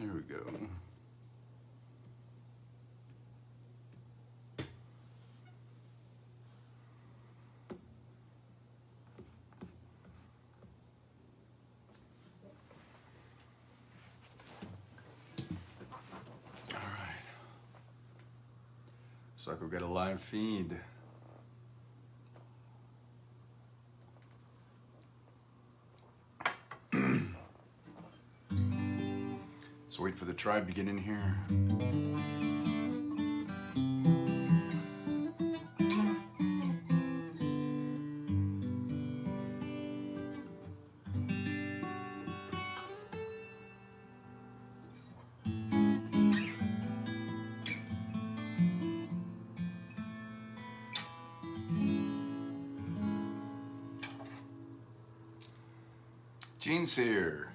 There we go. All right. So I could get a live feed. So wait for the tribe to get in here. Gene's here.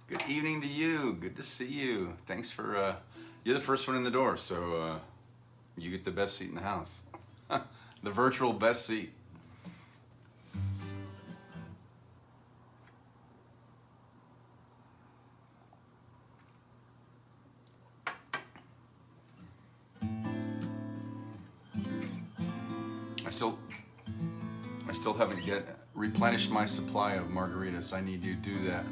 Good evening to you. Good to see you. Thanks for, you're the first one in the door, so you get the best seat in the house. The virtual best seat. I still haven't yet replenished my supply of margaritas. I need to do that.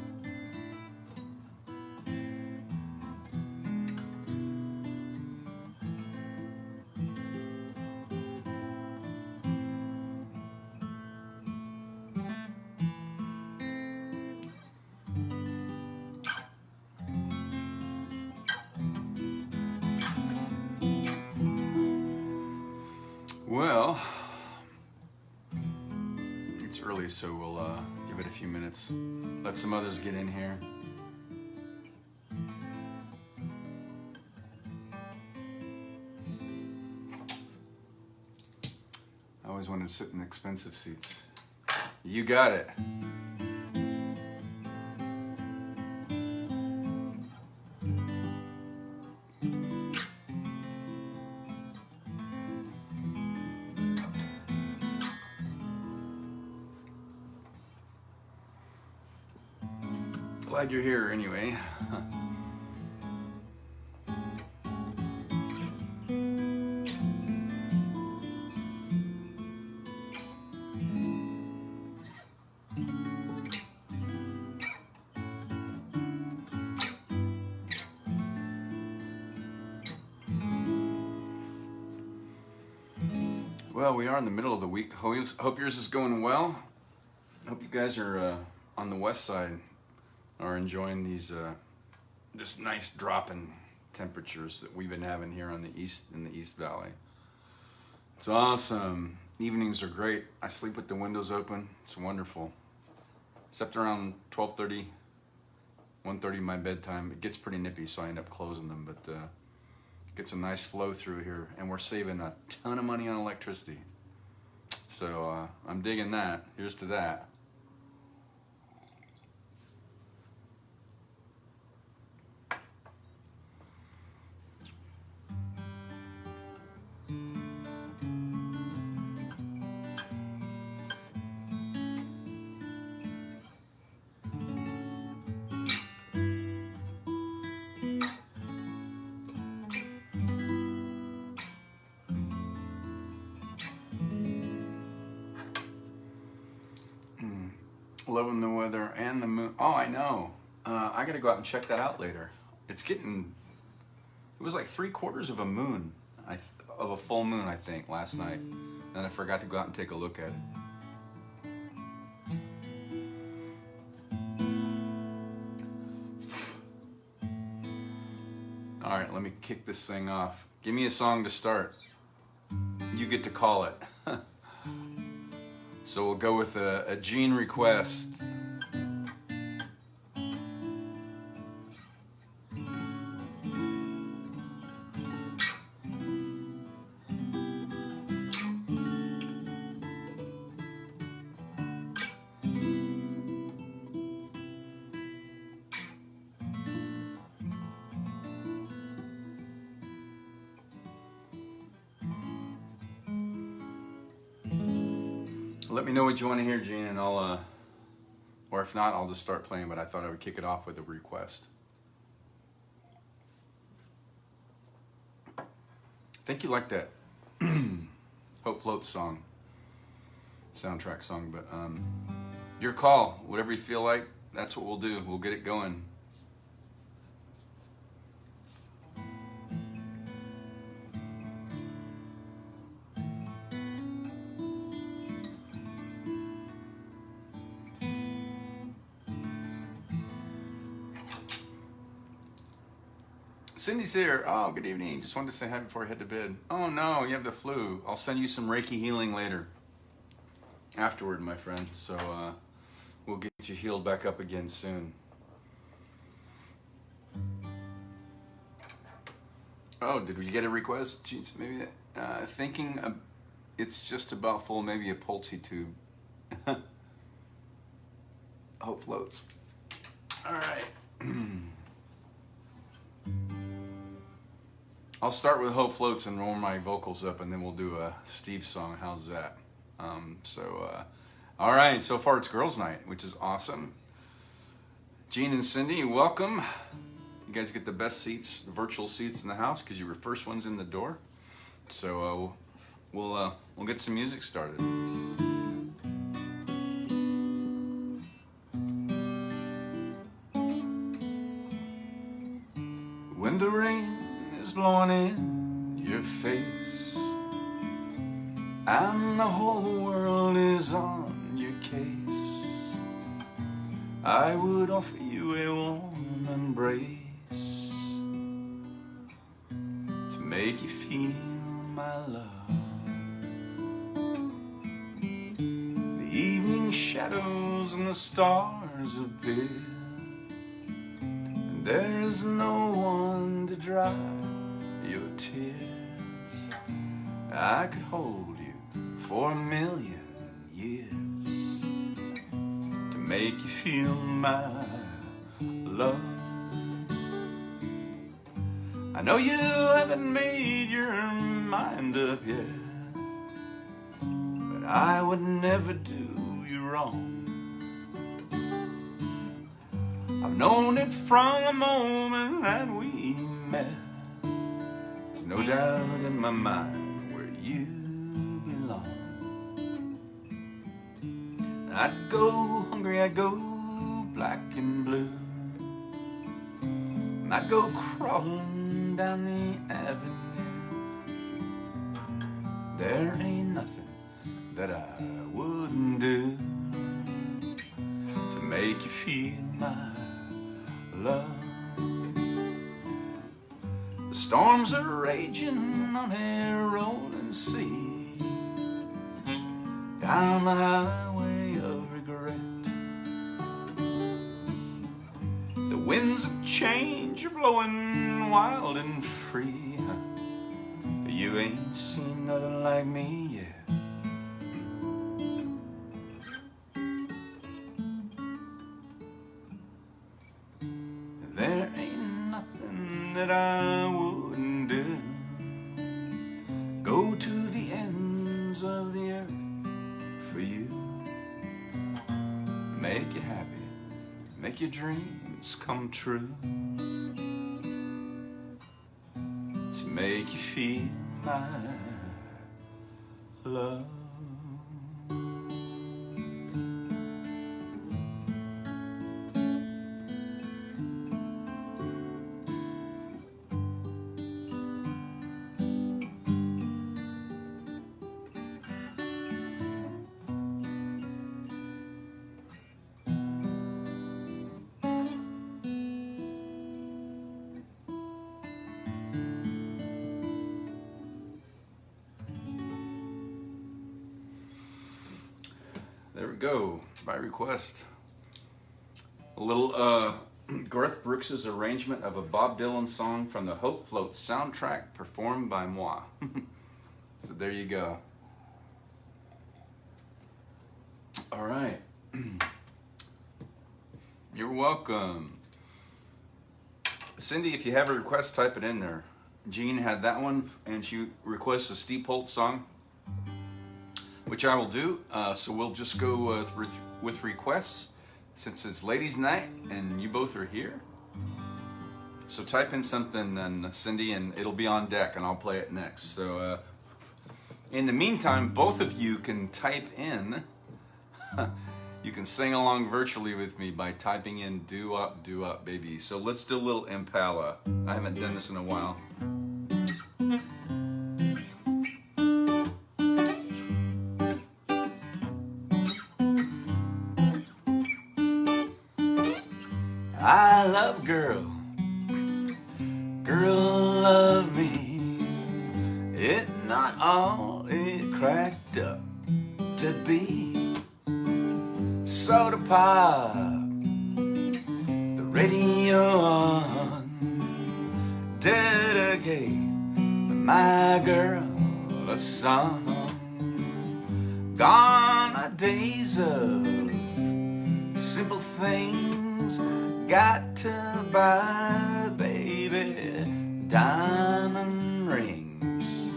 Well, it's early, so we'll give it a few minutes. Let some others get in here. I always wanted to sit in expensive seats. You got it. Glad you're here anyway. Well, we are in the middle of the week. Hope yours is going well. Hope you guys are on the west side are enjoying these this nice drop in temperatures that we've been having here on the east in the East Valley. It's awesome. Evenings are great. I sleep with the windows open. It's wonderful. Except around 12:30, 1:30 my bedtime. It gets pretty nippy, so I end up closing them, but gets a nice flow through here, and we're saving a ton of money on electricity. So I'm digging that. Here's to that. Loving the weather and the moon. Oh, I know. I gotta go out and check that out later. It was like 3/4 of a moon, of a full moon, I think, last night. And I forgot to go out and take a look at it. All right, let me kick this thing off. Give me a song to start. You get to call it. So we'll go with a Gene request. Let me know what you want to hear, Gene, and I'll, or if not, I'll just start playing, but I thought I would kick it off with a request. think you like that Hope Floats song, soundtrack song, but your call, whatever you feel like, that's what we'll do. We'll get it going. Cindy's here. Oh, good evening. Just wanted to say hi before I head to bed. Oh no, you have the flu. I'll send you some Reiki healing later. Afterward, my friend. So we'll get you healed back up again soon. Oh, did we get a request? Jeez, maybe thinking it's just about full, maybe a Pulci tube. Hope floats. All right. I'll start with Hope Floats and roll my vocals up, and then we'll do a Steve song. How's that? All right, so far it's girls' night, which is awesome. Gene and Cindy, welcome. You guys get the best seats, virtual seats in the house, because you were first ones in the door. So we'll get some music started. When the rain is blowing in your face and the whole world is on your case, I would offer you a warm embrace to make you feel my love. The evening shadows and the stars appear, and there is no one to dry your tears. I could hold you for 1,000,000 years to make you feel my love. I know you haven't made your mind up yet, but I would never do you wrong. I've known it from the moment that we met. There's no doubt in my mind where you belong. I'd go hungry, I'd go black and blue, and I'd go crawling down the avenue. There ain't nothing that I wouldn't do to make you feel my love. The storms are raging on a rolling sea, down the highway of regret. The winds of change are blowing wild and free, but you ain't seen nothing like me yet. There ain't nothing that I wouldn't do. Go to the ends of the earth for you. Make you happy, make your dreams come true, to make you feel my love. There we go, by request. A little Garth Brooks' arrangement of a Bob Dylan song from the Hope Float soundtrack performed by moi. So there you go. All right. You're welcome. Cindy, if you have a request, type it in there. Jean had that one, and she requests a Steve Holt song, which I will do. So we'll just go with requests, since it's ladies' night and you both are here. So type in something, and Cindy, and it'll be on deck, and I'll play it next. So in the meantime, both of you can type in. You can sing along virtually with me by typing in "Do Up, Baby." So let's do a little Impala. I haven't done this in a while. I love girl, girl love me. It not all it cracked up to be. Soda pop, the radio on, dedicate my girl a song. Gone are days of simple things. Got to buy, baby, diamond rings.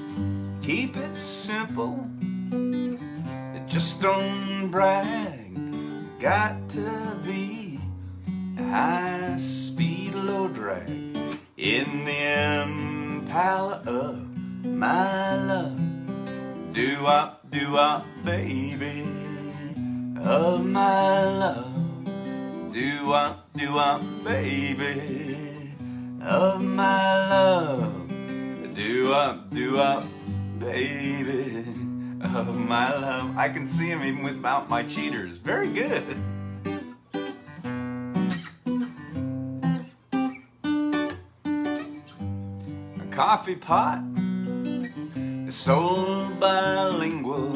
Keep it simple, just don't brag. Got to be high speed, low drag in the Impala of my love. Do up, baby, of my love. Do up, baby, of my love. Do up, baby, of my love. I can see him even without my cheaters. Very good. A coffee pot, a soul bilingual,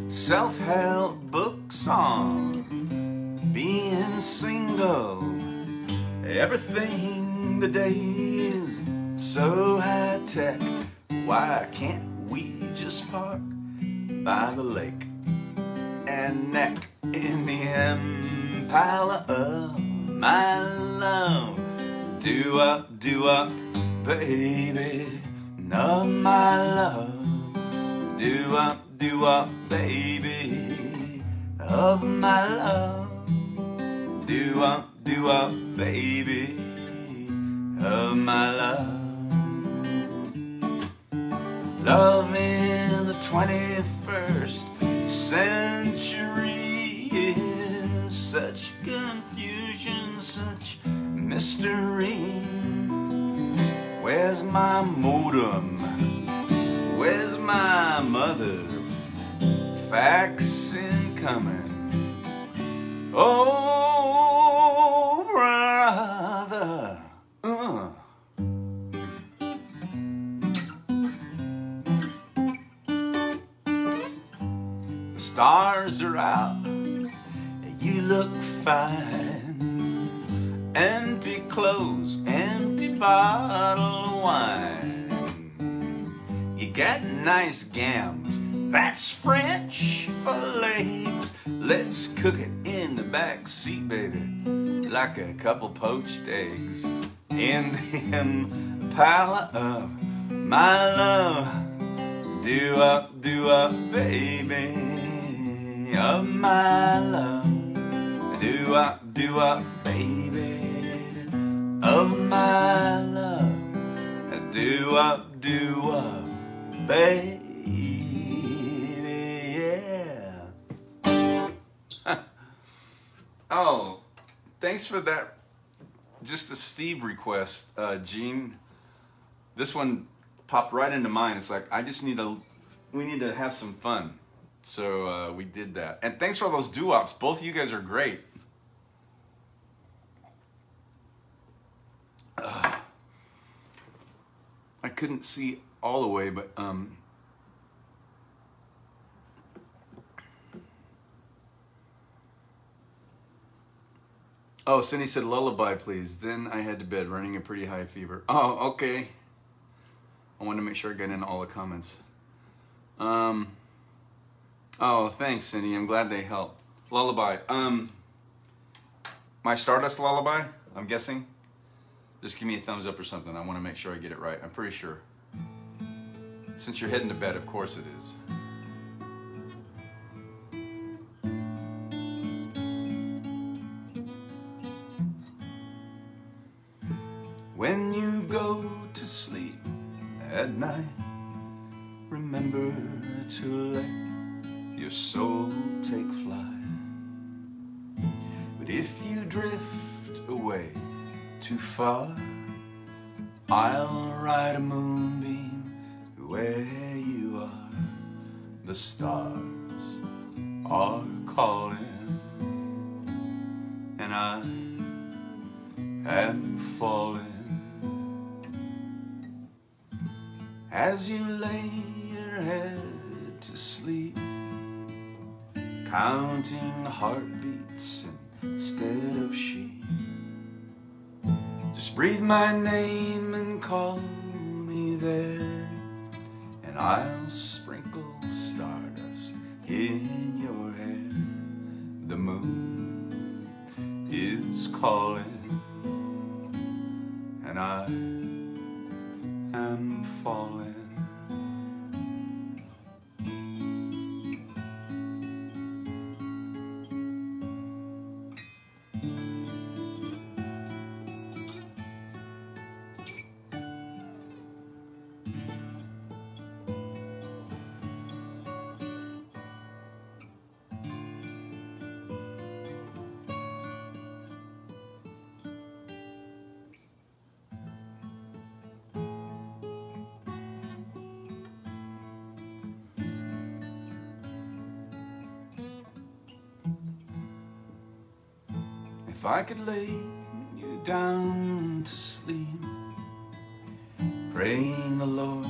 self-help books on being single. Everything today is so high-tech. Why can't we just park by the lake and neck in the Impala of my love? Do up, baby, of my love. Do up, baby, of my love. Do up, baby, of my love. Love in the 21st century is such confusion, such mystery. Where's my modem? Where's my mother? Fax incoming. Oh, brother. The stars are out. You look fine. Empty clothes, empty bottle of wine. You got nice gams. That's French for legs. Let's cook it in the back seat, baby, like a couple poached eggs. In the Impala of my love. Do up, baby, of my love. Do up, baby, of my love. Do up, baby. Oh, thanks for that. Just a Steve request, Gene. This one popped right into mine. It's like, we need to have some fun. So we did that. And thanks for all those doo-wops. Both of you guys are great. I couldn't see all the way, but oh, Cindy said lullaby, please. Then I head to bed, running a pretty high fever. Oh, okay. I wanted to make sure I got in all the comments. Oh, thanks, Cindy. I'm glad they helped. Lullaby. My Stardust lullaby, I'm guessing. Just give me a thumbs up or something. I want to make sure I get it right. I'm pretty sure. Since you're heading to bed, of course it is. When you go to sleep at night, remember to let your soul take flight. But if you drift away too far, I'll ride a moonbeam where you are. The stars are calling, and I am falling. As you lay your head to sleep, counting heartbeats instead of sheep, just breathe my name and call me there, and I'll sprinkle stardust in your hair. The moon is calling, and I am falling. If I could lay you down to sleep, praying the Lord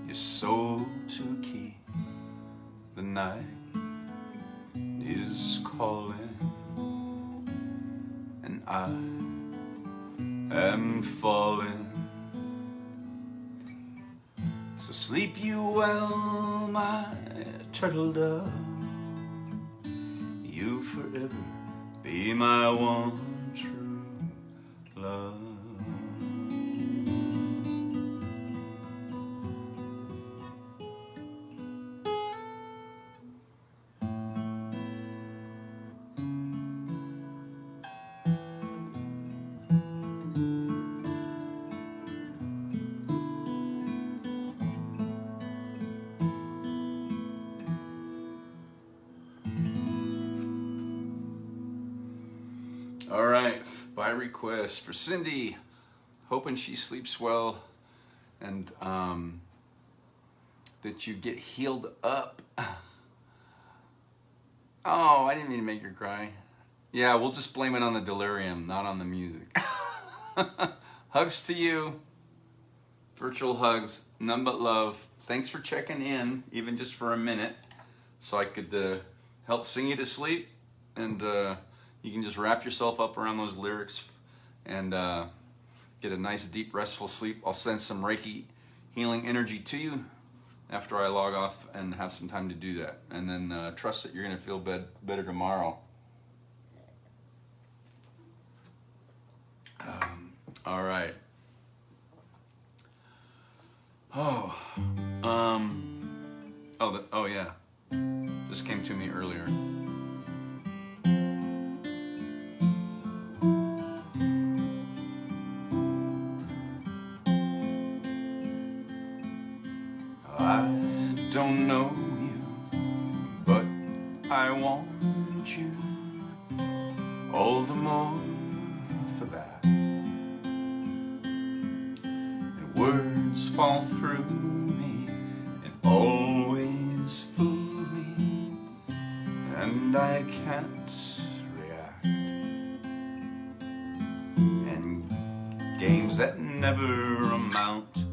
your soul to keep, the night is calling, and I am falling. So sleep you well, my turtle dove, you forever be my one true love. All right, by request for Cindy, hoping she sleeps well and that you get healed up. Oh, I didn't mean to make her cry. Yeah, we'll just blame it on the delirium, not on the music. Hugs to you. Virtual hugs, none but love. Thanks for checking in, even just for a minute, so I could help sing you to sleep, and you can just wrap yourself up around those lyrics and get a nice, deep, restful sleep. I'll send some Reiki healing energy to you after I log off and have some time to do that. And then trust that you're going to feel better tomorrow. All right. Oh yeah. This came to me earlier. I don't know you, but I want you all the more for that. And words fall through me and always fool me, and I can't react. And games that never amount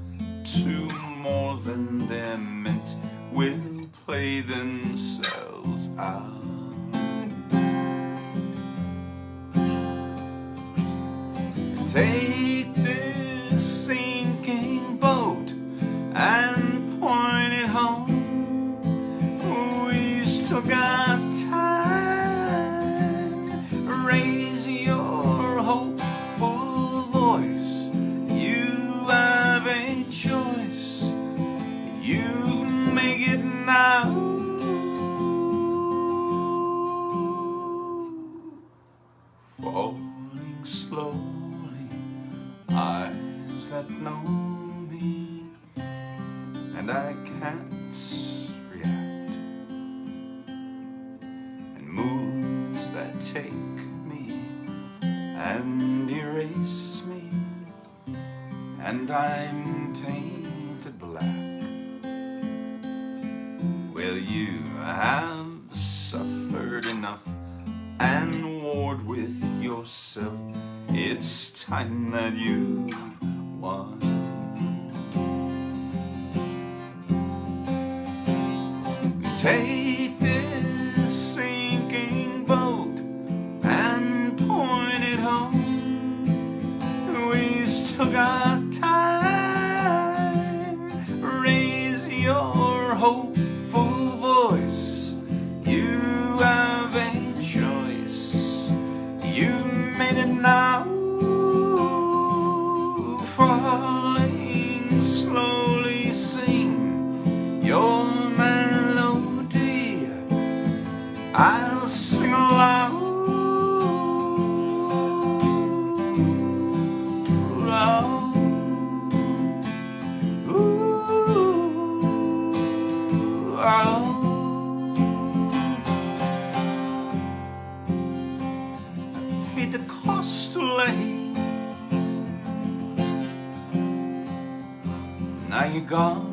to more than they're meant will play themselves out. Take this sinking boat and point it home. We still got time. Raise your hopeful voice. You have a choice. You make it now. Falling slowly, I those that know me, and I can't react, and moods that take me and erase me, and I'm painted black. Well, you have suffered enough and warred with yourself. It's time that you won. Take this sinking boat and point it home. We still got time. Raise your hopeful voice. You have a choice. You've made it now. Falling slowly, sing your melody. I'll sing aloud. Paid the cost to lay. Now you're gone.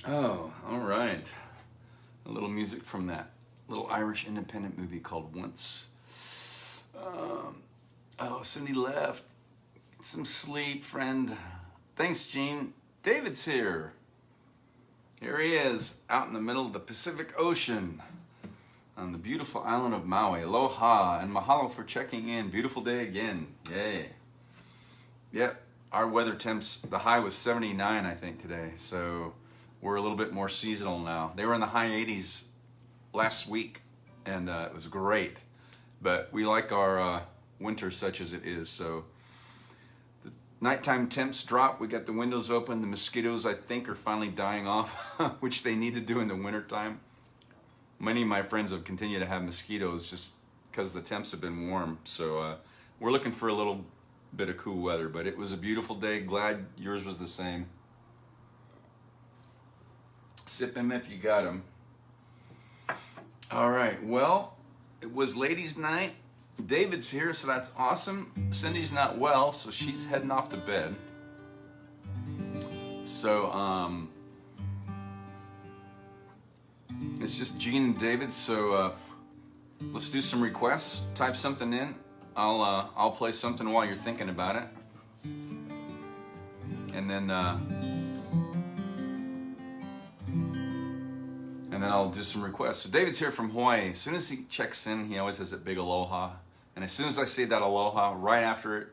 Oh, all right. A little music from that little Irish independent movie called Once. Oh, Cindy left. Get some sleep, friend. Thanks, Gene. David's here. Here he is, out in the middle of the Pacific Ocean on the beautiful island of Maui. Aloha and mahalo for checking in. Beautiful day again. Yay. Yep, our weather temps, the high was 79, I think, today. So we're a little bit more seasonal now. They were in the high 80s last week, and it was great. But we like our winter such as it is. So the nighttime temps drop. We got the windows open. The mosquitoes, I think, are finally dying off, which they need to do in the wintertime. Many of my friends have continued to have mosquitoes just because the temps have been warm. So we're looking for a little bit of cool weather. But it was a beautiful day. Glad yours was the same. Sip them if you got them. All right, well, it was ladies' night. David's here, so that's awesome. Cindy's not well, so she's heading off to bed. So, it's just Gene and David, so let's do some requests. Type something in. I'll play something while you're thinking about it. And then I'll do some requests. So David's here from Hawaii. As soon as he checks in, he always has a big aloha. And as soon as I say that aloha, right after it,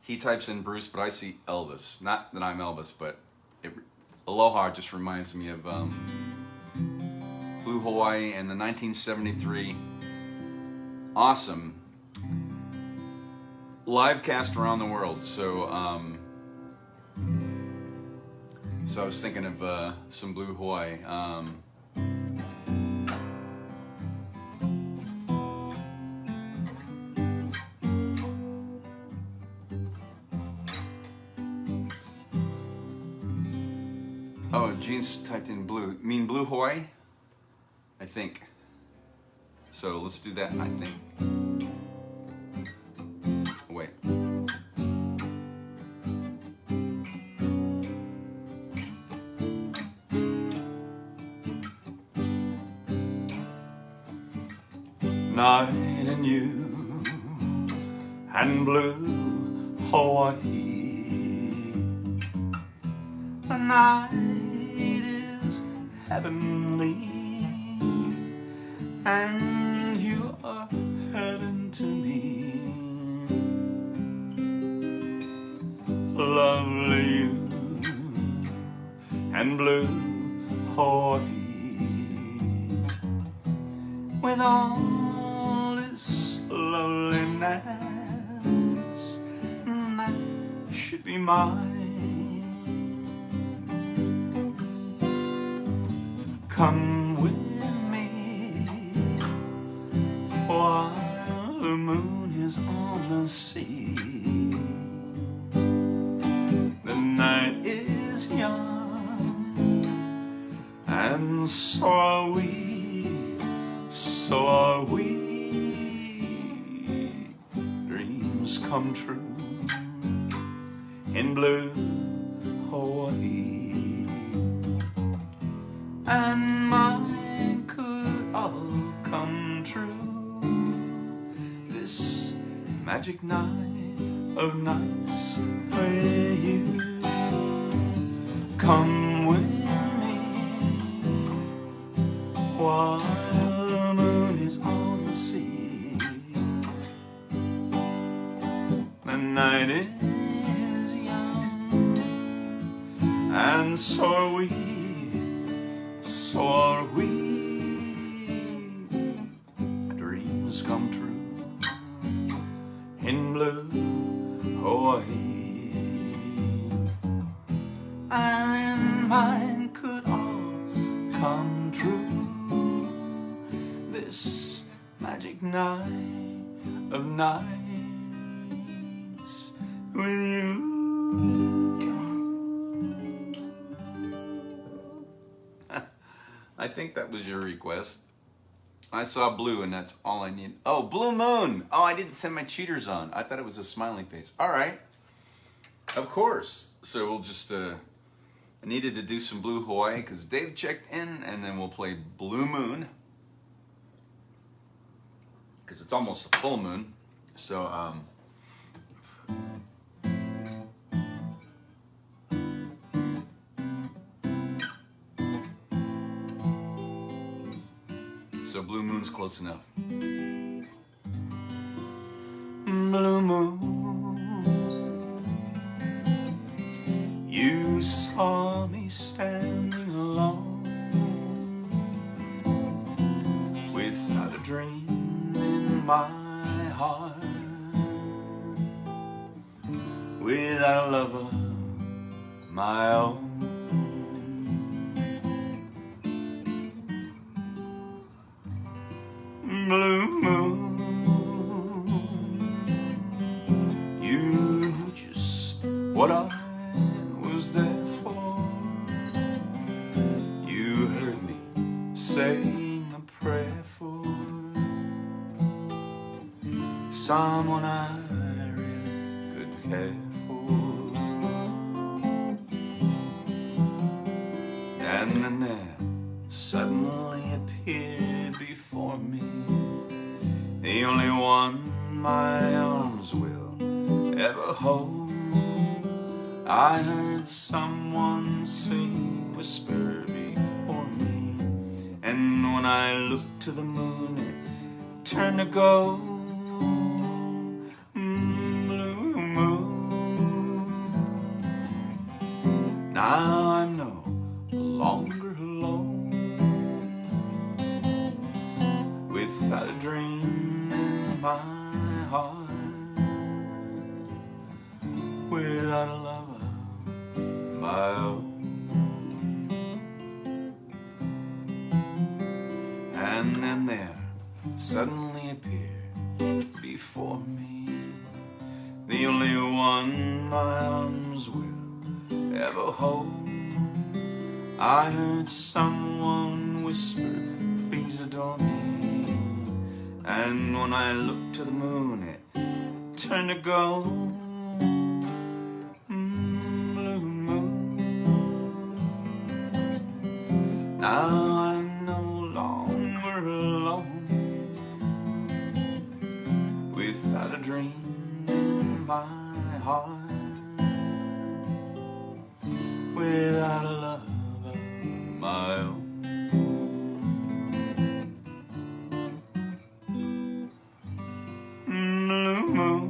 he types in Bruce, but I see Elvis. Not that I'm Elvis, but aloha just reminds me of Blue Hawaii and the 1973 awesome live cast around the world. So so I was thinking of some Blue Hawaii. Oh, Gene's typed in blue. You mean Blue Hawaii? I think. So let's do that, I think. Wait. Night and you and blue Hawaii. The night is heavenly and you are heaven to me. Lovely you and blue Hawaii. with all its loneliness, that should be mine. Come with me while the moon is on the sea. The night is young, and so are we. So are we. Dreams come true in blue Hawaii, and mine could all come true this magic night of nights with you. Come with me while the moon is on the sea. The night is young, and so are we. So are we. Dreams come true in blue Hawaii, and mine could all come true this magic night of nights with you. I think that was your request. I saw blue and that's all I need. Oh, blue moon. Oh, I didn't send my cheaters on. I thought it was a smiley face. All right. Of course. So we'll just, I needed to do some blue Hawaii because Dave checked in, and then we'll play Blue Moon because it's almost a full moon. So, so Blue Moon's close enough. Blue moon, you saw me standing alone without a dream in my heart, without a love of my own. Blue moon, you knew just what I was there for. You heard me saying a prayer for someone I really could care for. And then there suddenly appeared before me the only one my arms will ever hold. I heard someone sing, whisper before me, and when I looked to the moon, it turned to gold. Blue moon, now I'm no longer alone, without a dream in my heart, without a love of my own. And then there suddenly appeared before me the only one my arms will ever hold. I heard someone whisper, please adore me, and when I looked to the moon, it turned to gold. Blue moon, now I'm no longer alone, without a dream in my heart, without a love of my own. Blue moon,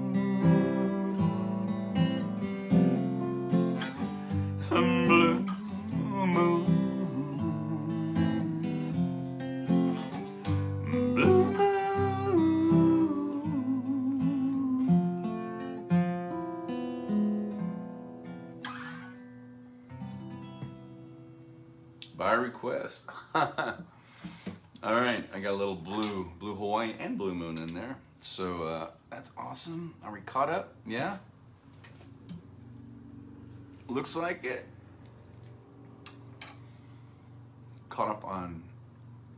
blue moon, by request. All right, I got a little blue Hawaii and Blue Moon in there. So that's awesome. Are we caught up? Yeah? Looks like it. Caught up on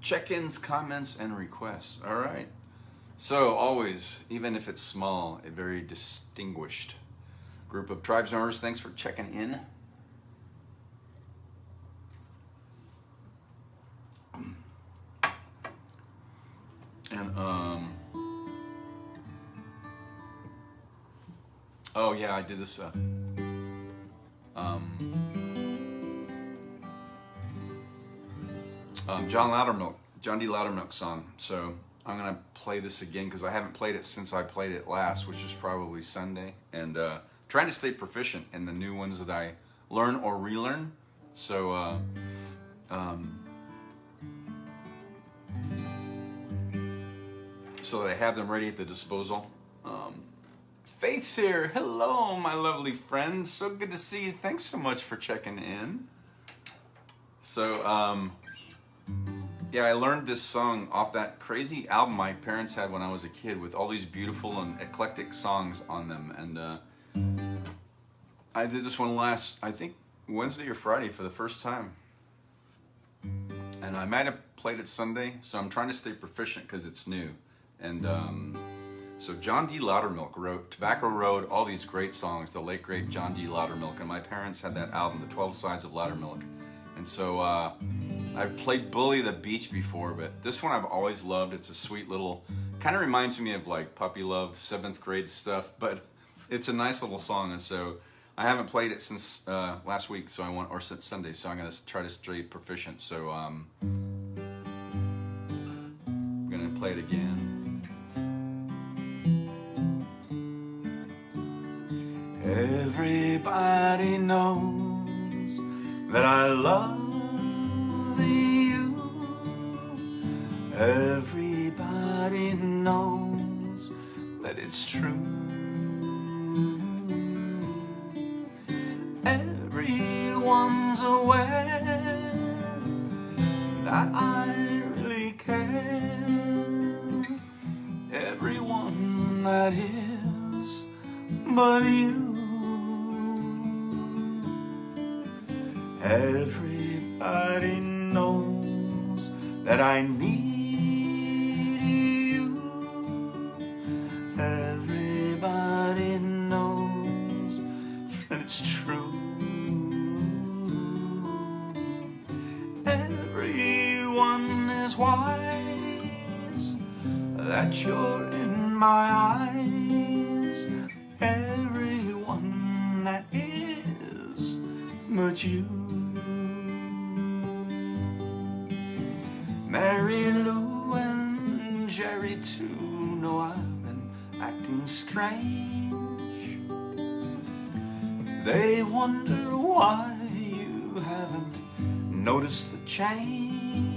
check-ins, comments, and requests. All right. So always, even if it's small, a very distinguished group of tribes members. Thanks for checking in. And oh yeah, I did this John D. Loudermilk song. So I'm gonna play this again because I haven't played it since I played it last, which is probably Sunday. And trying to stay proficient in the new ones that I learn or relearn. So so that I have them ready at the disposal. Faith's here. Hello, my lovely friend. So good to see you. Thanks so much for checking in. So, yeah, I learned this song off that crazy album my parents had when I was a kid with all these beautiful and eclectic songs on them. And I did this one last, I think, Wednesday or Friday for the first time. And I might have played it Sunday, so I'm trying to stay proficient because it's new. And so John D. Loudermilk wrote Tobacco Road, all these great songs, the late great John D. Loudermilk. And my parents had that album, The 12 Sides of Loudermilk. And so I've played Bully the Beach before, but this one I've always loved. It's a sweet little, kind of reminds me of like Puppy Love, 7th grade stuff, but it's a nice little song. And so I haven't played it since last week, or since Sunday, so I'm going to try to stay proficient. So I'm going to play it again. Everybody knows that I love you. Everybody knows that it's true. Everyone's aware that I really care. Everyone that is but you. Everybody knows that I need you. Everybody knows that it's true. Everyone is wise that you're in my eyes. Everyone that is but you. Mary Lou and Jerry too know I've been acting strange. They wonder why you haven't noticed the change.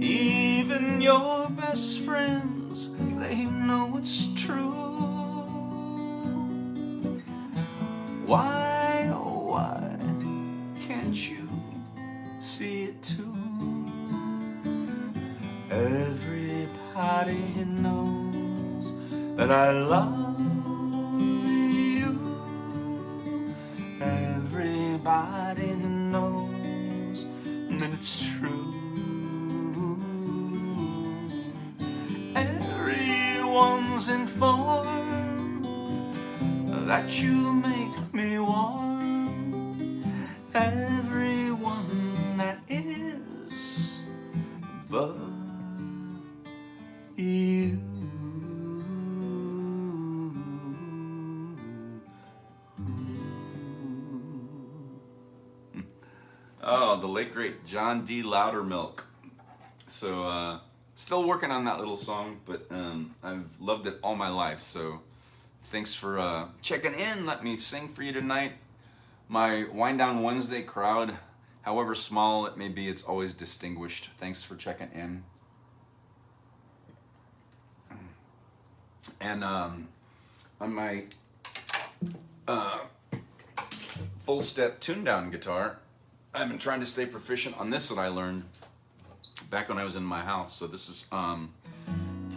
Even your best friends, they know it's true. Why, oh why can't you see it too? Everybody knows that I love you. Everybody knows that it's true. Everyone's informed that you make me warm. Everyone that is but you. Oh, the late great John D. Loudermilk. So, still working on that little song, but I've loved it all my life. So, thanks for checking in. Let me sing for you tonight. My Wind Down Wednesday crowd, however small it may be, it's always distinguished. Thanks for checking in. And on my full step tune down guitar, I've been trying to stay proficient on this that I learned back when I was in my house. So this is Paul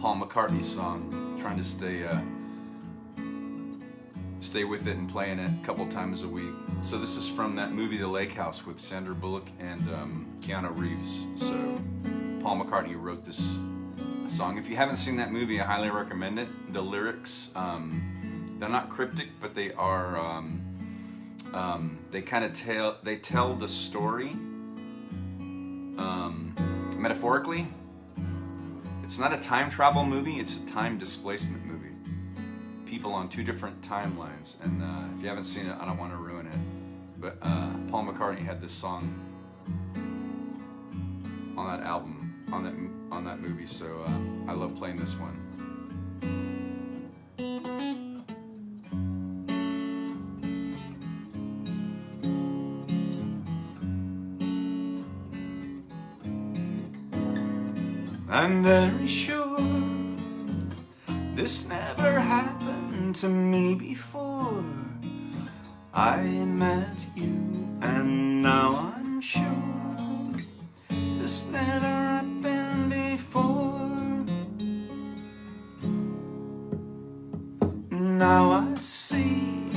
McCartney's song. Trying to stay with it and playing it a couple times a week. So this is from that movie The Lake House with Sandra Bullock and Keanu Reeves. So Paul McCartney wrote this song. If you haven't seen that movie, I highly recommend it. The lyrics, they're not cryptic, but they are. They kind of tell the story metaphorically. It's not a time travel movie, it's a time displacement movie. People on two different timelines, and if you haven't seen it, I don't want to ruin it. But Paul McCartney had this song on that album, on that movie, so I love playing this one. I'm very sure this never happened to me before. I met you, and now I'm sure this never happened before. Now I see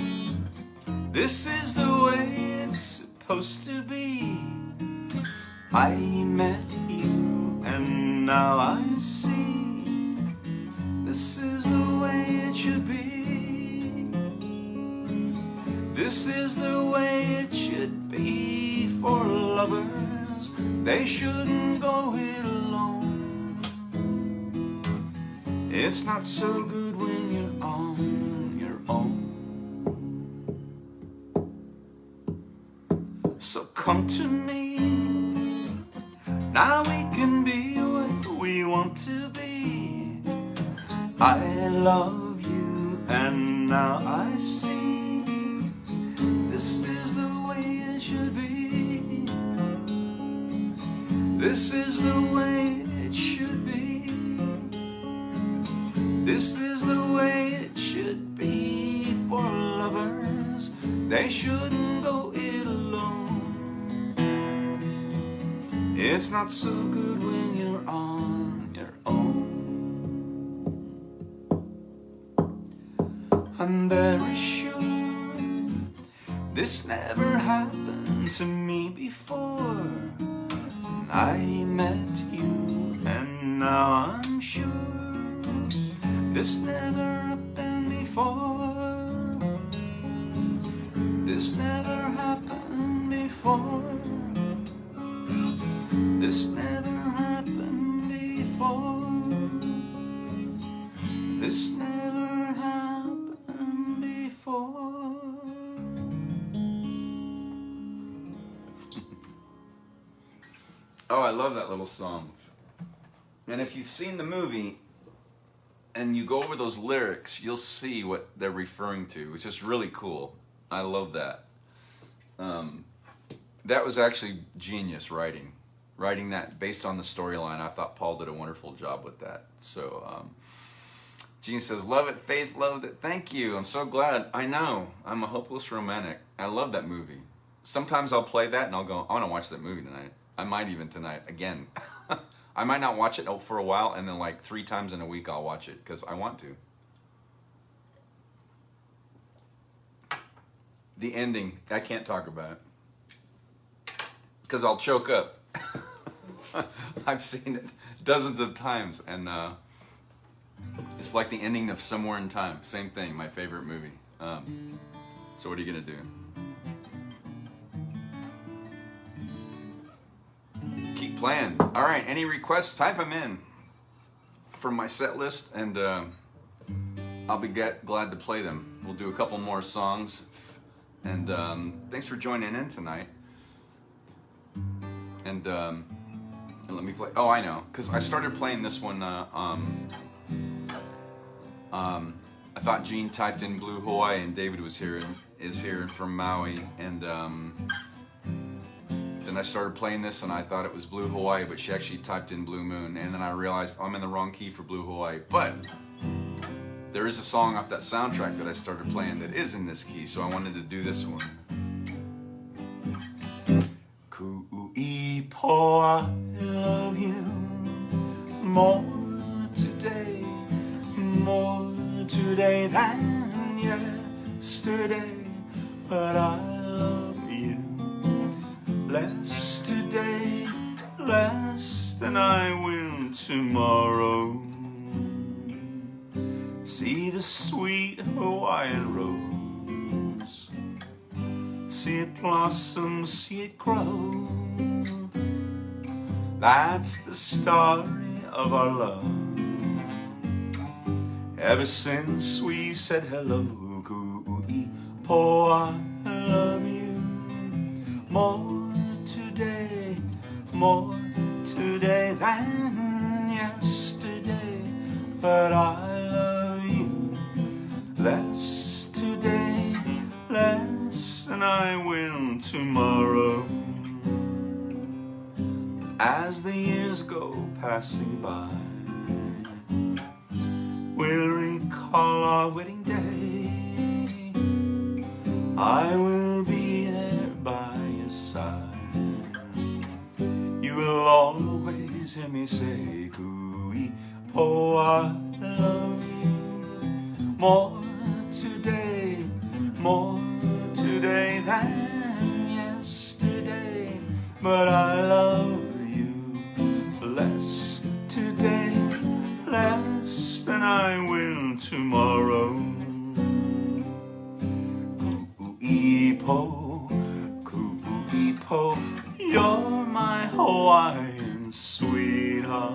this is the way it's supposed to be. I met you, and now I see this is the way it should be. This is the way it should be for lovers. They shouldn't go it alone. It's not so good when you're on your own. So come to me. Now we can be what we want to be. I love you, and now I see this is the way it should be. This is the way it should be. This is the way it should be for lovers. They shouldn't go it alone. It's not so good when you're on your own. I'm very sure this never happened to me before. I met you, and now I'm sure this never happened before. This never happened before. This never happened before. This never happened before. Oh, I love that little song. And if you've seen the movie and you go over those lyrics, you'll see what they're referring to, which is really cool. I love that. That was actually genius writing that based on the storyline. I thought Paul did a wonderful job with that. So, Gene says, love it, Faith, loved it. Thank you. I'm so glad. I know. I'm a hopeless romantic. I love that movie. Sometimes I'll play that and I'll go, I want to watch that movie tonight. I might even tonight again. I might not watch it for a while, and then like 3 times in a week I'll watch it because I want to. The ending, I can't talk about it because I'll choke up. I've seen it dozens of times, and it's like the ending of Somewhere in Time. Same thing, my favorite movie. So what are you gonna do? Keep playing. All right, any requests, type them in from my set list, and I'll be glad to play them. We'll do a couple more songs, and thanks for joining in tonight. And let me play. Oh, I know, because I started playing this one. I thought Gene typed in Blue Hawaii, and David is here from Maui, and then I started playing this, and I thought it was Blue Hawaii, but she actually typed in Blue Moon, and then I realized I'm in the wrong key for Blue Hawaii. But there is a song off that soundtrack that I started playing that is in this key, so I wanted to do this one. Kuipo, I love you more today than yesterday. But I love you less today, less than I will tomorrow. See the sweet Hawaiian rose, see it blossom, see it grow. That's the story of our love, ever since we said hello. Kuipo, I love you more today than yesterday. But I love you less today, less than I will tomorrow. As the years go passing by, we'll recall our wedding day. I will be there by your side. You will always hear me say, Kuipo, I love you more today than yesterday. But I love you less today, less than I will tomorrow. Kuipo, you're my Hawaiian sweetheart.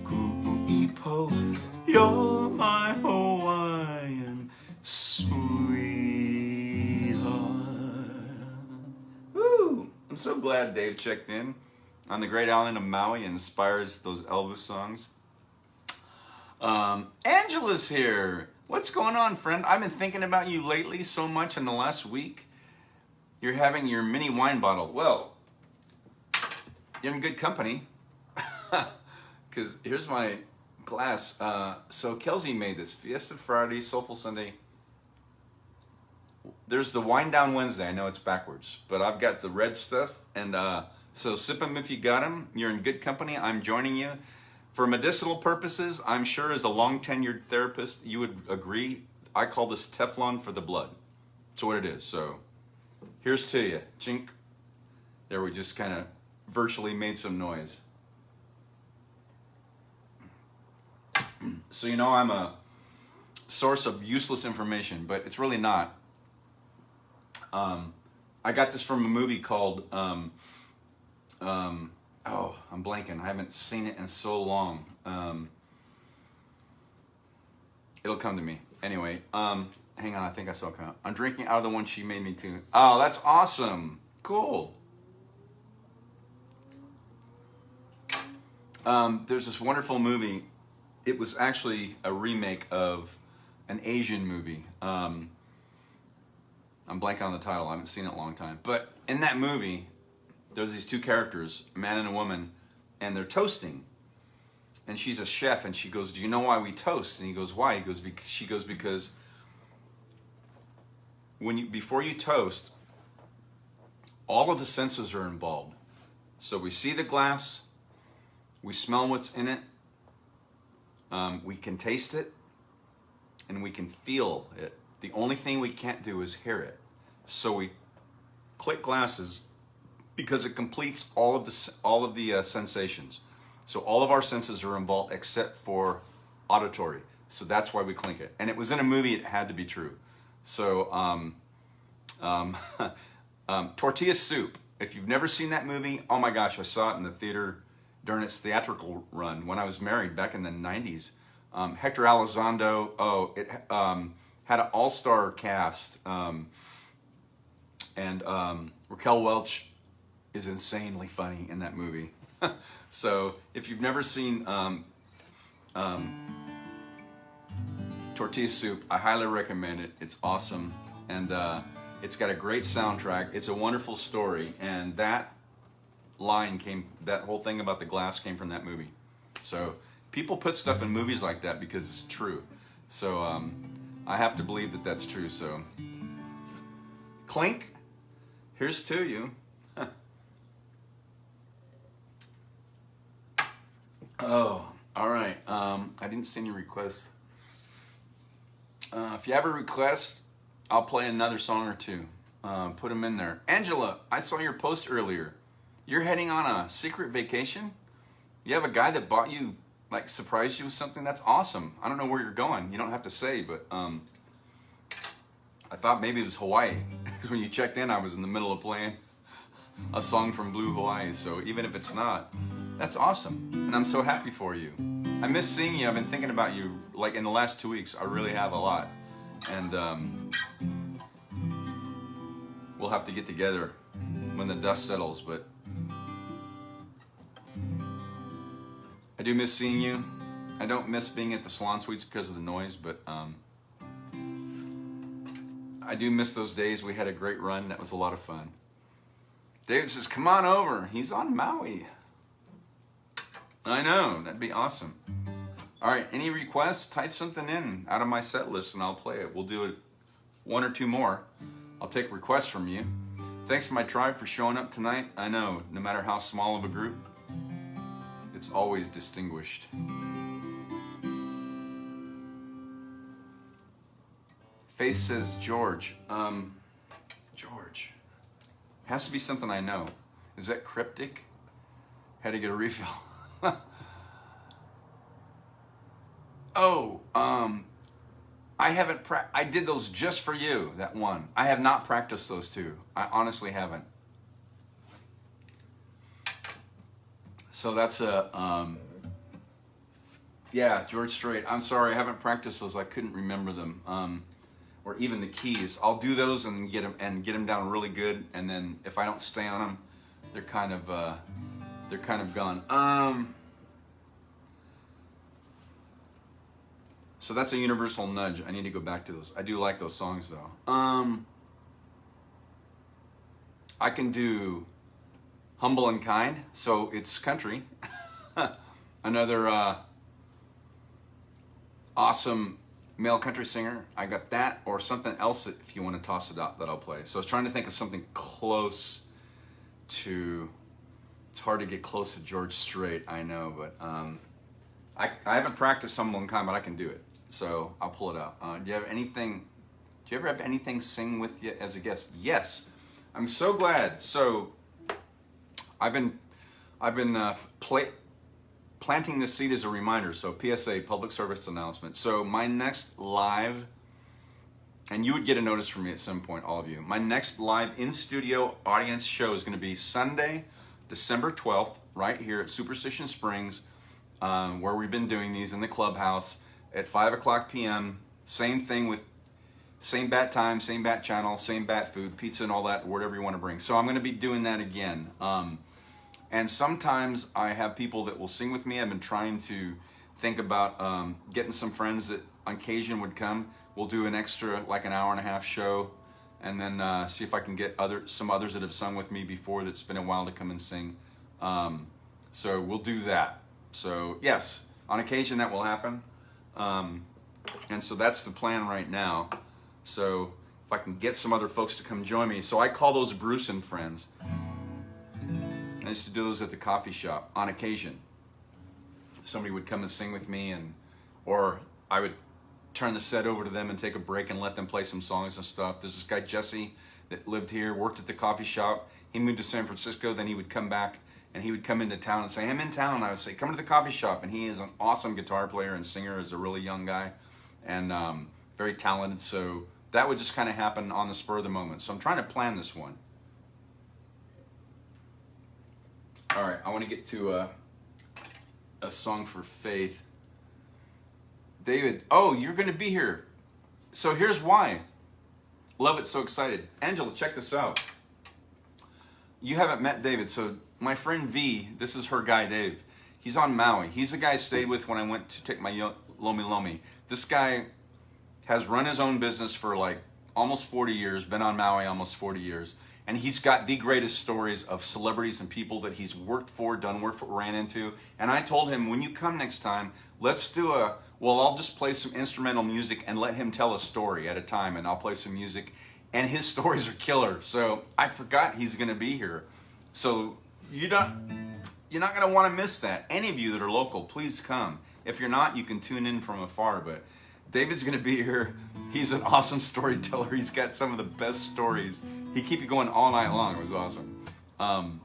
Kuipo, you're my Hawaiian sweetheart. Woo! I'm so glad Dave checked in on the great island of Maui and inspires those Elvis songs. Angela's here. What's going on, friend? I've been thinking about you lately so much in the last week. You're having your mini wine bottle. Well, you're in good company. Because here's my glass. So Kelsey made this Fiesta Friday, Soulful Sunday. There's the Wine Down Wednesday. I know it's backwards, but I've got the red stuff. And so sip them if you got them. You're in good company. I'm joining you. For medicinal purposes, I'm sure as a long-tenured therapist, you would agree, I call this Teflon for the blood. That's what it is. So here's to you. Chink. There, we just kind of virtually made some noise. So you know I'm a source of useless information, but it's really not. I got this from a movie called... oh, I'm blanking. I haven't seen it in so long. It'll come to me. Anyway, hang on. I think I saw it come out. I'm drinking out of the one she made me to. Oh, that's awesome. Cool. There's this wonderful movie. It was actually a remake of an Asian movie. I'm blanking on the title. I haven't seen it in a long time. But in that movie, there's these two characters, a man and a woman, and they're toasting. And she's a chef, and she goes, "Do you know why we toast?" And he goes, "Why?" He goes, she goes, "Because before you toast, all of the senses are involved. So we see the glass, we smell what's in it, we can taste it, and we can feel it. The only thing we can't do is hear it. So we click glasses because it completes all of the sensations. So all of our senses are involved except for auditory. So that's why we clink it. And it was in a movie. It had to be true. So Tortilla Soup. If you've never seen that movie, oh my gosh, I saw it in the theater during its theatrical run when I was married back in the 90s. Hector Elizondo, it had an all-star cast. And Raquel Welch is insanely funny in that movie. So if you've never seen Tortilla Soup, I highly recommend it. It's awesome. And it's got a great soundtrack. It's a wonderful story. And that whole thing about the glass came from that movie. So people put stuff in movies like that because it's true. So I have to believe that that's true. So Clink. Here's to you. Oh, all right. I didn't see any requests. If you have a request, I'll play another song or two. Put them in there. Angela, I saw your post earlier. You're heading on a secret vacation? You have a guy that bought you, like, surprised you with something? That's awesome. I don't know where you're going. You don't have to say, but I thought maybe it was Hawaii. Because when you checked in, I was in the middle of playing a song from Blue Hawaii. So even if it's not, that's awesome. And I'm so happy for you. I miss seeing you. I've been thinking about you, like, in the last 2 weeks. I really have a lot. And we'll have to get together when the dust settles, but I do miss seeing you. I don't miss being at the Salon Suites because of the noise, but I do miss those days. We had a great run. That was a lot of fun. David says, come on over. He's on Maui. I know. That'd be awesome. All right. Any requests? Type something in out of my set list and I'll play it. We'll do it one or two more. I'll take requests from you. Thanks to my tribe for showing up tonight. I know, no matter how small of a group, it's always distinguished. Faith says, George. George. Has to be something I know. Is that cryptic? Had to get a refill. Oh, I haven't, I did those just for you, that one. I have not practiced those two. I honestly haven't. So that's a, yeah, George Strait. I'm sorry, I haven't practiced those. I couldn't remember them. Or even the keys. I'll do those and get them down really good. And then if I don't stay on them, they're kind of gone. So that's a universal nudge. I need to go back to those. I do like those songs though. I can do Humble and Kind, so it's country. Another awesome male country singer. I got that, or something else that, if you want to toss it out, that I'll play. So I was trying to think of something close to, it's hard to get close to George Strait, I know, but I haven't practiced Humble and Kind, but I can do it. So I'll pull it out. Do you have anything, do you ever have anything sing with you as a guest? Yes. I'm so glad. So I've been planting this seed as a reminder. So PSA, public service announcement. So my next live, and you would get a notice from me at some point, all of you. My next live in-studio audience show is going to be Sunday, December 12th, right here at Superstition Springs, where we've been doing these in the clubhouse at 5 o'clock p.m. Same thing with same bat time, same bat channel, same bat food, pizza and all that, whatever you want to bring. So I'm going to be doing that again. And sometimes I have people that will sing with me. I've been trying to think about getting some friends that on occasion would come. We'll do an extra, like an hour and a half show, and then see if I can get some others that have sung with me before that's been a while to come and sing. So we'll do that. So yes, on occasion that will happen. And so that's the plan right now. So if I can get some other folks to come join me. So I call those Bruce and friends. I used to do those at the coffee shop on occasion. Somebody would come and sing with me, or I would turn the set over to them and take a break and let them play some songs and stuff. There's this guy, Jesse, that lived here, worked at the coffee shop. He moved to San Francisco, then he would come back and he would come into town and say, I'm in town. And I would say, come to the coffee shop. And he is an awesome guitar player and singer, is a really young guy and very talented. So that would just kind of happen on the spur of the moment. So I'm trying to plan this one. All right, I want to get to a song for Faith. David, oh, you're going to be here. So here's why. Love it, so excited. Angela, check this out. You haven't met David, so my friend V, this is her guy, Dave. He's on Maui. He's the guy I stayed with when I went to take my Lomi Lomi. This guy has run his own business for like almost 40 years, been on Maui almost 40 years. And he's got the greatest stories of celebrities and people that he's worked for, done work for, ran into. And I told him, when you come next time, let's do well, I'll just play some instrumental music and let him tell a story at a time. And I'll play some music and his stories are killer. So I forgot he's going to be here. So you're not going to want to miss that. Any of you that are local, please come. If you're not, you can tune in from afar. But David's going to be here. He's an awesome storyteller. He's got some of the best stories. He keep you going all night long. It was awesome. I'll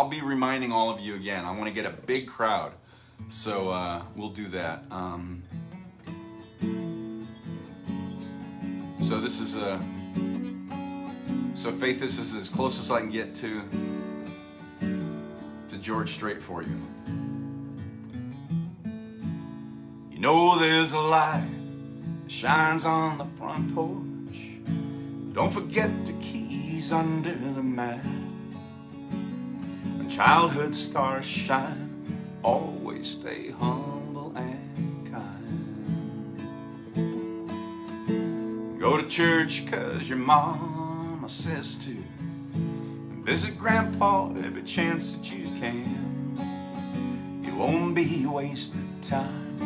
be reminding all of you again. I want to get a big crowd. So we'll do that. So this is so Faith, this is as close as I can get to George Strait for you. You know there's a light that shines on the front porch. Don't forget the keys under the mat. When childhood stars shine, always stay humble and kind. Go to church 'cause your mama says to. Visit Grandpa every chance that you can. You won't be wasted time.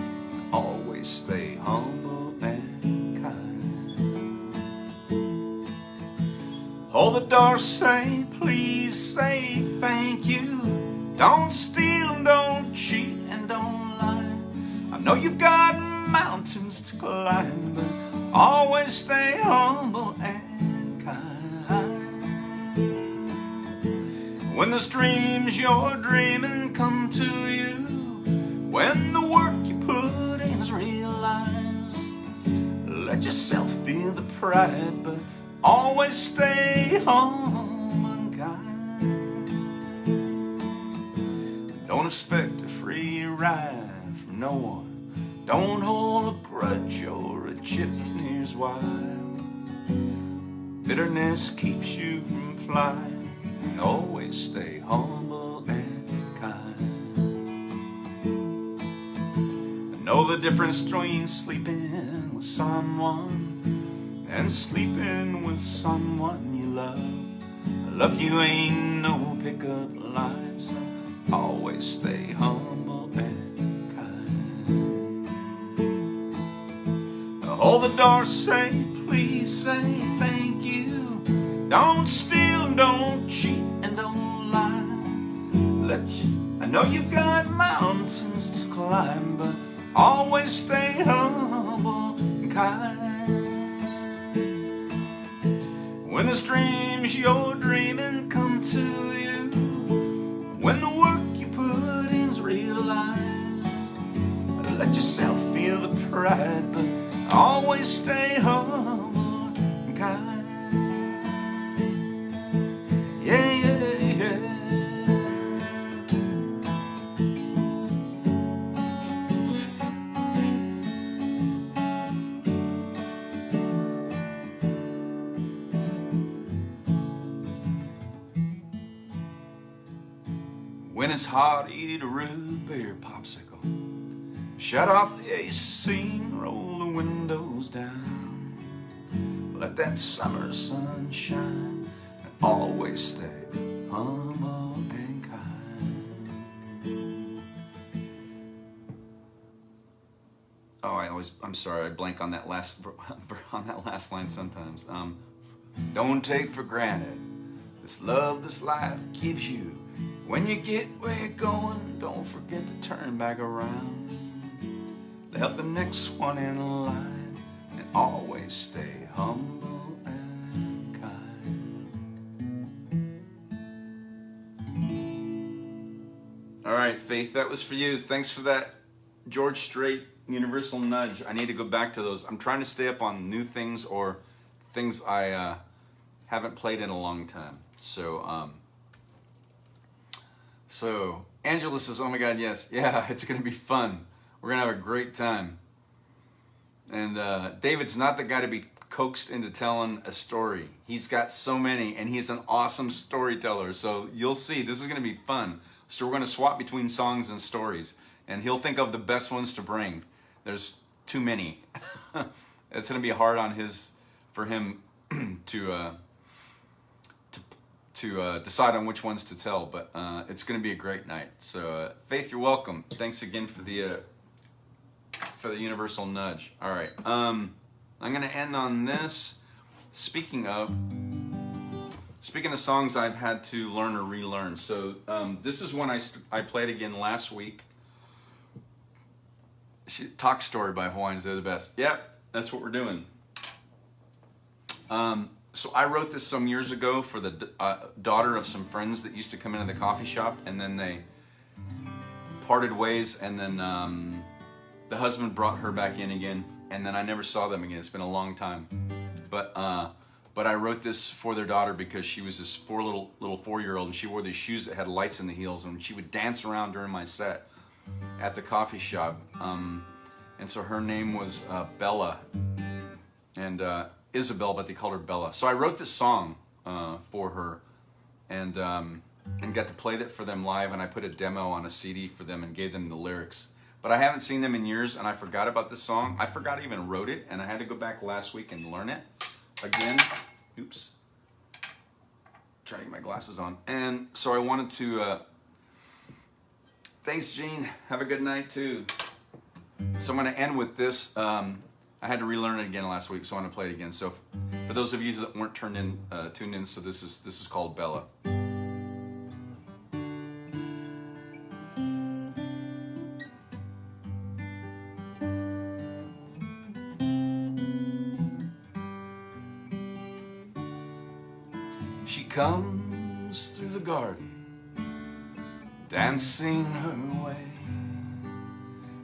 Always stay humble and kind. Hold the door, say please, say thank you. Don't steal, don't cheat, and don't lie. I know you've got mountains to climb, but always stay humble and kind. When those dreams you're dreaming come to you, when the work you put in is realized, let yourself feel the pride, but always stay humble and kind. Don't expect a free ride from no one. Don't hold a grudge or a chip near's wide. Bitterness keeps you from flying. Always stay humble and kind. I know the difference between sleeping with someone and sleeping with someone you love. I love you ain't no pickup line, so always stay humble and kind. Hold the door, say please, say thank you. Don't steal, don't cheat, and don't lie. I know you've got mountains to climb, but always stay humble and kind. When those dreams you're dreaming come to you, when the work you put in's realized, let yourself feel the pride, but always stay humble and kind. Yeah, yeah, yeah. When it's hot, eat a root beer popsicle. Shut off the AC and roll the windows down. Let that summer sun shine and always stay humble and kind. Oh, I'm sorry, I blank on that last line sometimes. Don't take for granted this love this life gives you. When you get where you're going, don't forget to turn back around. Help the next one in line and always stay humble and kind. All right, Faith, that was for you. Thanks for that George Strait Universal Nudge. I need to go back to those. I'm trying to stay up on new things or things I haven't played in a long time. So Angela says, oh my God, yes. Yeah, it's going to be fun. We're going to have a great time. And David's not the guy to be coaxed into telling a story. He's got so many, and he's an awesome storyteller. So you'll see, this is going to be fun. So we're going to swap between songs and stories. And he'll think of the best ones to bring. There's too many. It's going to be hard on for him to decide on which ones to tell, but it's going to be a great night. So Faith, you're welcome. Thanks again for the Universal Nudge. All right. I'm going to end on this. Speaking of songs I've had to learn or relearn. So this is one I played again last week. Talk Story by Hawaiians, they're the best. Yep, that's what we're doing. So I wrote this some years ago for the daughter of some friends that used to come into the coffee shop, and then they parted ways, and then the husband brought her back in again, and then I never saw them again. It's been a long time. But I wrote this for their daughter because she was this little 4-year-old, and she wore these shoes that had lights in the heels, and she would dance around during my set at the coffee shop. And so her name was Bella, and Isabel, but they called her Bella. So I wrote this song for her, and got to play that for them live, and I put a demo on a CD for them and gave them the lyrics. But I haven't seen them in years, and I forgot about this song. I forgot I even wrote it, and I had to go back last week and learn it again. Oops. Trying to get my glasses on. And so I wanted to... thanks, Gene. Have a good night, too. So I'm going to end with this. I had to relearn it again last week, so I want to play it again. So for those of you that weren't tuned in, so this is called Bella. She comes through the garden, dancing her way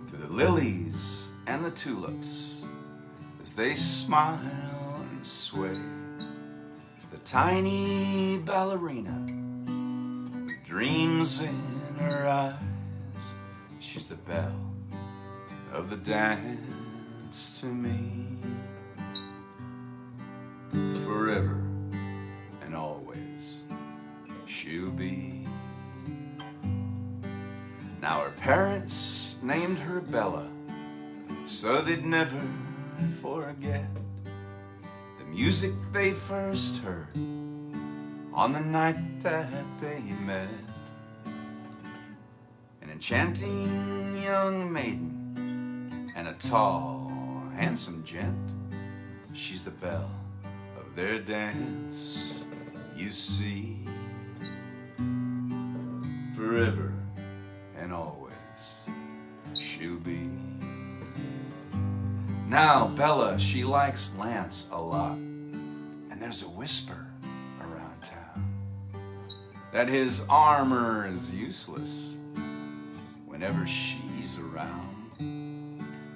through the lilies and the tulips as they smile and sway. The tiny ballerina with dreams in her eyes, she's the belle of the dance to me. Forever and always she'll be. Now her parents named her Bella, so they'd never forget the music they first heard on the night that they met. An enchanting young maiden and a tall, handsome gent, she's the belle of their dance, you see. Forever and always she'll be. Now Bella, she likes Lance a lot, and there's a whisper around town that his armor is useless whenever she's around.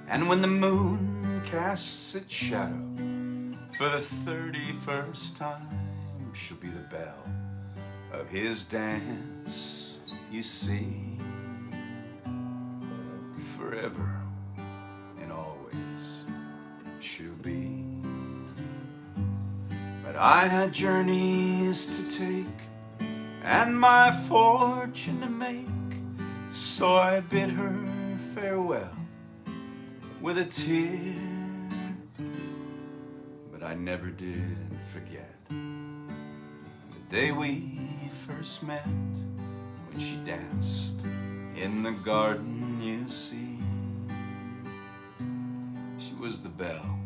And when the moon casts its shadow for the 31st time, she'll be the belle of his dance, you see. Forever and always she'll be. But I had journeys to take and my fortune to make, so I bid her farewell with a tear. But I never did forget the day we first met, when she danced in the garden, you see. She was the belle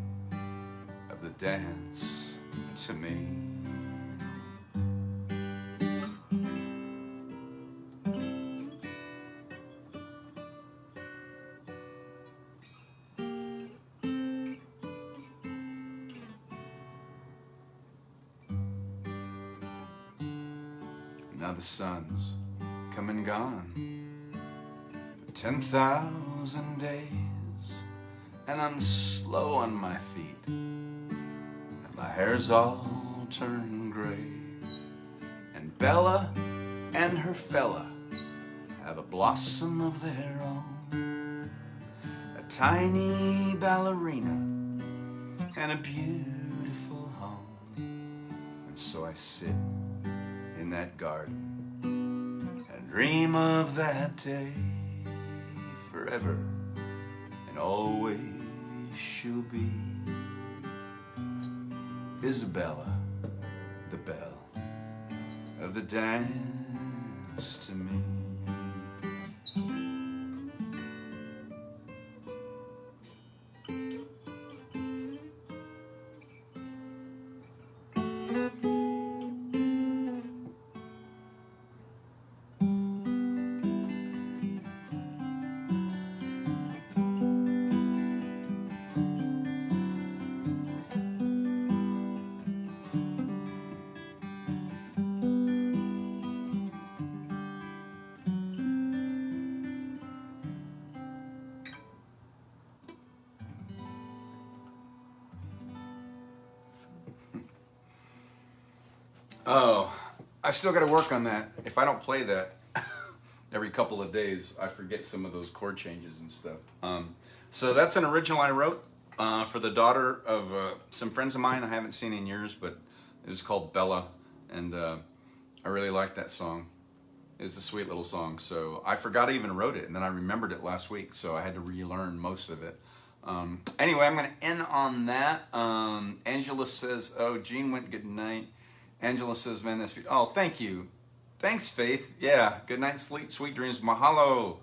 of the dance to me. Now the sun's come and gone for 10,000 days, and I'm slow on my feet, and my hair's all turned gray. And Bella and her fella have a blossom of their own, a tiny ballerina and a beautiful home. And so I sit in that garden and dream of that day. Forever and always she'll be Isabella, the belle of the dance to me. Oh, I still got to work on that. If I don't play that every couple of days, I forget some of those chord changes and stuff. So that's an original I wrote for the daughter of some friends of mine I haven't seen in years, but it was called Bella, and I really like that song. It's a sweet little song. So I forgot I even wrote it, and then I remembered it last week, so I had to relearn most of it. Anyway, I'm going to end on that. Angela says, oh, Gene went good night. Angela says, man, that's... Oh, thank you. Thanks, Faith. Yeah, good night, sleep, sweet dreams. Mahalo.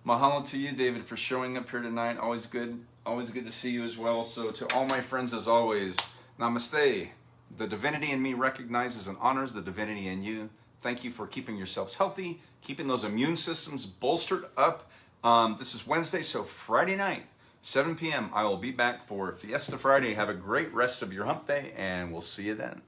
Mahalo to you, David, for showing up here tonight. Always good to see you as well. So to all my friends, as always, namaste. The divinity in me recognizes and honors the divinity in you. Thank you for keeping yourselves healthy, keeping those immune systems bolstered up. This is Wednesday, so Friday night, 7 p.m., I will be back for Fiesta Friday. Have a great rest of your hump day, and we'll see you then.